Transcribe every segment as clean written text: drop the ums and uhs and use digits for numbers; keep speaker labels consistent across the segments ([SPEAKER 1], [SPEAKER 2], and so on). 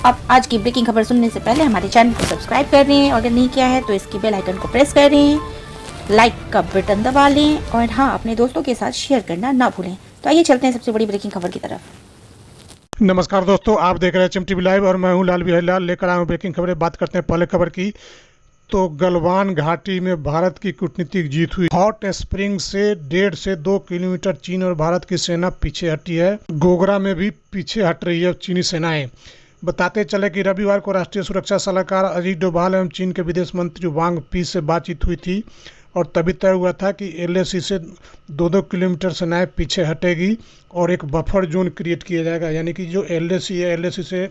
[SPEAKER 1] आप आज की ब्रेकिंग खबर सुनने से पहले हमारे चैनल को सब्सक्राइब कर लें और अगर नहीं किया है तो इसकी बेल आइकन को प्रेस करें, लाइक का बटन दबा लें और हाँ, अपने दोस्तों के साथ शेयर करना ना भूलें। तो आइए चलते हैं सबसे बड़ी ब्रेकिंग खबर की तरफ।
[SPEAKER 2] नमस्कार दोस्तों, आप देख रहे हैं एचएम टीवी लाइव और मैं हूं लाल बिहारी लाल। लेकर आया हूं ब्रेकिंग खबरें। बात करते हैं पहले खबर की। तो गलवान घाटी में भारत की कूटनीतिक जीत हुई। हॉट स्प्रिंग से 1.5 से 2 किलोमीटर चीन और भारत की सेना पीछे हटी है। गोगरा में भी पीछे हट रही है चीनी सेनाएं। बताते चले कि रविवार को राष्ट्रीय सुरक्षा सलाहकार अजीत डोभाल एवं चीन के विदेश मंत्री वांग पी से बातचीत हुई थी और तभी तय हुआ था कि एलएसी से 2-2 किलोमीटर सेनाएं पीछे हटेगी और एक बफर जोन क्रिएट किया जाएगा। यानी कि जो एलएसी है, एलएसी से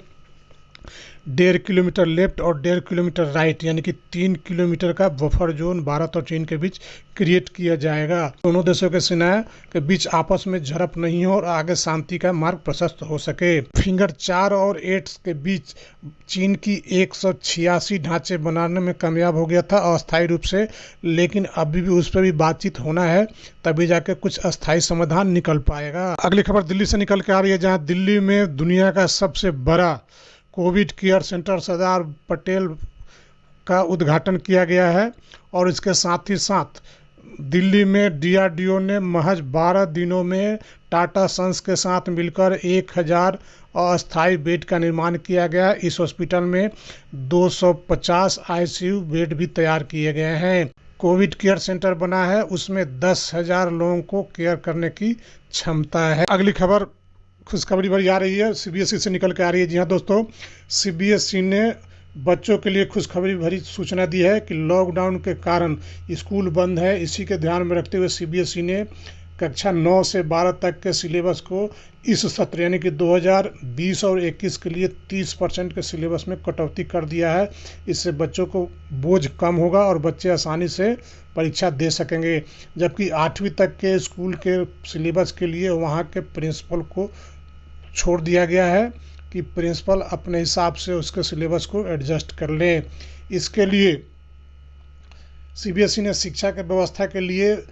[SPEAKER 2] 1.5 किलोमीटर लेफ्ट और 1.5 किलोमीटर राइट, यानी कि 3 किलोमीटर का बफर जोन भारत और चीन के बीच क्रिएट किया जाएगा। दोनों देशों के सेनाएं के बीच आपस में झड़प नहीं हो और आगे शांति का मार्ग प्रशस्त हो सके। फिंगर 4 और 8 के बीच चीन की 186 ढांचे बनाने में कामयाब हो गया था अस्थायी रूप से, लेकिन अभी भी उस पर भी बातचीत होना है, तभी जाके कुछ अस्थायी समाधान निकल पाएगा। अगली खबर दिल्ली से निकल के आ रही है, जहां दिल्ली में दुनिया का सबसे बड़ा Covid care centre Sardar Patel का उद्घाटन किया गया है और इसके साथ ही साथ दिल्ली में डीआरडीओ ने महज 12 दिनों में टाटा सन्स के साथ मिलकर 1000 अस्थायी बेड का निर्माण किया गया। इस हॉस्पिटल में 250 आईसीयू बेड भी तैयार किए गए हैं। कोविड केयर सेंटर बना है, उसमें 10,000 लोगों को केयर करने की क्षमता है। अगली खबर खुशखबरी भरी आ रही है, सीबीएसई से निकल के आ रही है। जी हाँ दोस्तों, सीबीएसई ने बच्चों के लिए खुशखबरी भरी सूचना दी है कि लॉकडाउन के कारण स्कूल बंद है। इसी के ध्यान में रखते हुए सीबीएसई ने कक्षा 9 से 12 तक के सिलेबस को इस सत्र यानी कि 2020 और 21 के लिए 30% के सिलेबस में कटौती कर दिया है। इससे बच्चों को बोझ कम होगा और बच्चे आसानी से परीक्षा दे सकेंगे। जबकि 8वीं तक के स्कूल के सिलेबस के लिए वहाँ के प्रिंसिपल को छोड़ दिया गया है कि प्रिंसिपल अपने हिसाब से उसके सिलेबस को एडजस्ट कर ले। इसके लिए सीबीएसई ने शिक्षा की व्यवस्था के लिए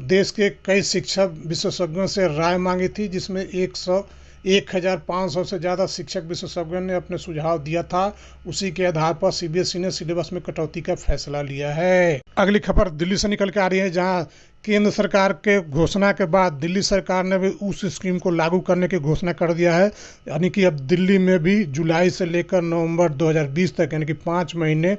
[SPEAKER 2] देश के कई शिक्षा विशेषज्ञों से राय मांगी थी, जिसमें 1500 से ज़्यादा शिक्षक विशेषज्ञों ने अपने सुझाव दिया था। उसी के आधार पर सीबीएसई ने सिलेबस में कटौती का फैसला लिया है। अगली खबर दिल्ली से निकल के आ रही है, जहां केंद्र सरकार के घोषणा के बाद दिल्ली सरकार ने भी उस स्कीम को लागू करने की घोषणा कर दिया है। यानी कि अब दिल्ली में भी जुलाई से लेकर नवंबर 2020 तक, यानी कि 5 महीने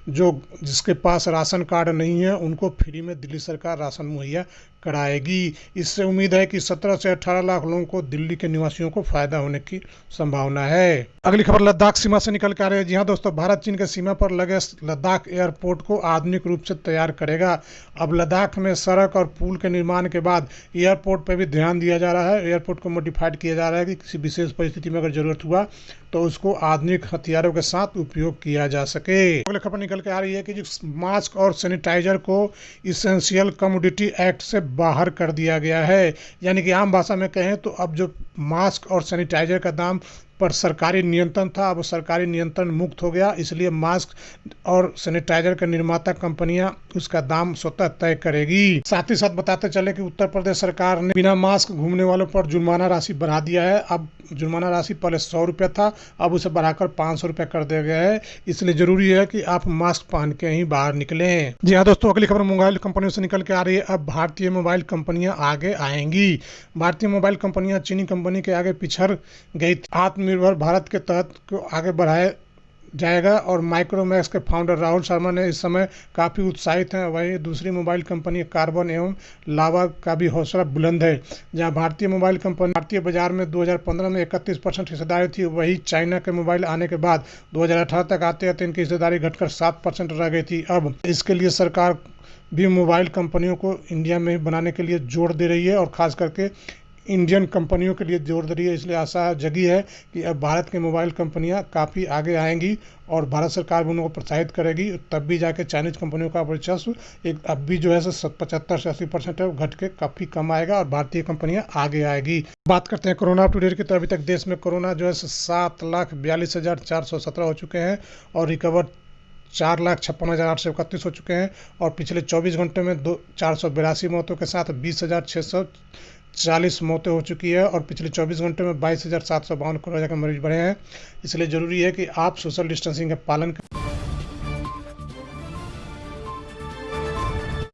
[SPEAKER 2] जिसके पास राशन कार्ड नहीं है उनको फ्री में दिल्ली सरकार राशन मुहैया कराएगी। इससे उम्मीद है कि 17 से 18 लाख लोगों को, दिल्ली के निवासियों को फायदा होने की संभावना है। अगली खबर लद्दाख सीमा से निकल के आ रही है। जी हाँ दोस्तों, भारत चीन के सीमा पर लगे लद्दाख एयरपोर्ट को आधुनिक रूप से तैयार करेगा। अब लद्दाख में सड़क और पुल के निर्माण के बाद एयरपोर्ट पर भी ध्यान दिया जा रहा है। एयरपोर्ट को मॉडिफाइड किया जा रहा है कि किसी विशेष परिस्थिति में अगर जरूरत हुआ तो उसको आधुनिक हथियारों के साथ उपयोग किया जा सके। अगली खबर निकल के आ रही है कि जो मास्क और सैनिटाइजर को इसेंशियल कमोडिटी एक्ट से बाहर कर दिया गया है। यानी कि आम भाषा में कहें तो अब जो मास्क और सैनिटाइजर का दाम पर सरकारी नियंत्रण था, अब सरकारी नियंत्रण मुक्त हो गया। इसलिए मास्क और सैनिटाइजर के निर्माता कंपनियां उसका दाम स्वतः तय करेगी। साथ ही साथ बताते चले कि उत्तर प्रदेश सरकार ने बिना मास्क घूमने वालों पर जुर्माना राशि बढ़ा दिया है। अब जुर्माना राशि पहले 100 रुपये था, अब उसे बढ़ाकर 500 रुपये कर दिया गया है। इसलिए जरूरी है कि आप मास्क पहन के ही बाहर निकलें। जी हाँ दोस्तों, अगली खबर मोबाइल कंपनियों से निकल के आ रही है। अब भारतीय मोबाइल कंपनियां आगे आएंगी। भारतीय मोबाइल कंपनियां चीनी कंपनी के आगे पिछड़ गई। आत्मनिर्भर भारत के तहत को आगे बढ़ाया जाएगा और माइक्रोमैक्स के फाउंडर राहुल शर्मा ने इस समय काफ़ी उत्साहित हैं। वहीं दूसरी मोबाइल कंपनी कार्बन एवं लावा का भी हौसला बुलंद है। जहां भारतीय मोबाइल कंपनी भारतीय बाजार में 2015 में 31% हिस्सेदारी थी, वही चाइना के मोबाइल आने के बाद 2018 तक आते आते इनकी हिस्सेदारी घटकर 7% रह गई थी। अब इसके लिए सरकार भी मोबाइल कंपनियों को इंडिया में बनाने के लिए जोर दे रही है और ख़ास करके इंडियन कंपनियों के लिए जोर दे रही है। इसलिए आशा जगी है कि अब भारत की मोबाइल कंपनियां काफ़ी आगे आएंगी और भारत सरकार भी उनको प्रोत्साहित करेगी। तब भी जाके चाइनीज कंपनियों का वर्चस्व एक अब भी जो है 75 से 80% है, वो घट के काफ़ी कम आएगा और भारतीय कंपनियां आगे आएगी। बात करते हैं कोरोना अपडेट की। तो अभी तक देश में कोरोना जो है 7,42,417 हो चुके हैं और रिकवर 4,56,831 हो चुके हैं और पिछले 24 घंटे में 482 मौतों के साथ 40 मौतें हो चुकी है और पिछले 24 घंटे में 22,752 कोरोना के मरीज बढ़े हैं। इसलिए ज़रूरी है कि आप सोशल डिस्टेंसिंग का पालन करें।